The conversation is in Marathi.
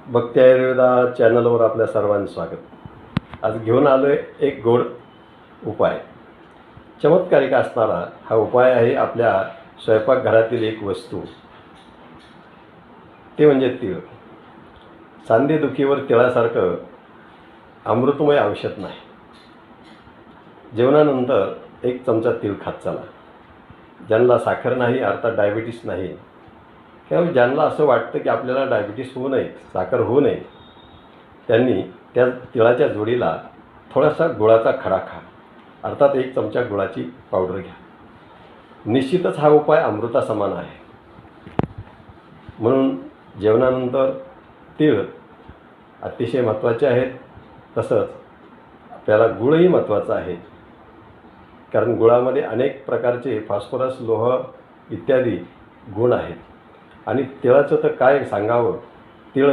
भक्ती आयुर्वेदा चॅनलवर आपल्या सर्वांचं स्वागत। आज घेऊन आलो आहे एक गोड उपाय। चमत्कारिक असणारा हा उपाय आहे आपल्या स्वयंपाकघरातील एक वस्तू, ते म्हणजे तीळ। सांधेदुखीवर तिळासारखं अमृतमय औषध नाही। जेवणानंतर एक चमचा तीळ खात चला। ज्यांना साखर नाही अर्थात डायबिटीस नाही किंवा ज्यांना असं वाटतं की आपल्याला डायबिटीस होऊ नये, साखर होऊ नये, त्यांनी त्या तिळाच्या जोडीला थोडासा गुळाचा खडा खा, अर्थात एक चमचा गुळाची पावडर घ्या। निश्चितच हा उपाय अमृतासमान आहे। म्हणून जेवणानंतर तीळ अतिशय महत्त्वाचे आहेत। तसंच आपल्याला गुळही महत्त्वाचा आहे, कारण गुळामध्ये अनेक प्रकारचे फॉस्फरस, लोह इत्यादी गुण आहेत। आणि तिळाचं तर काय सांगावं, तीळ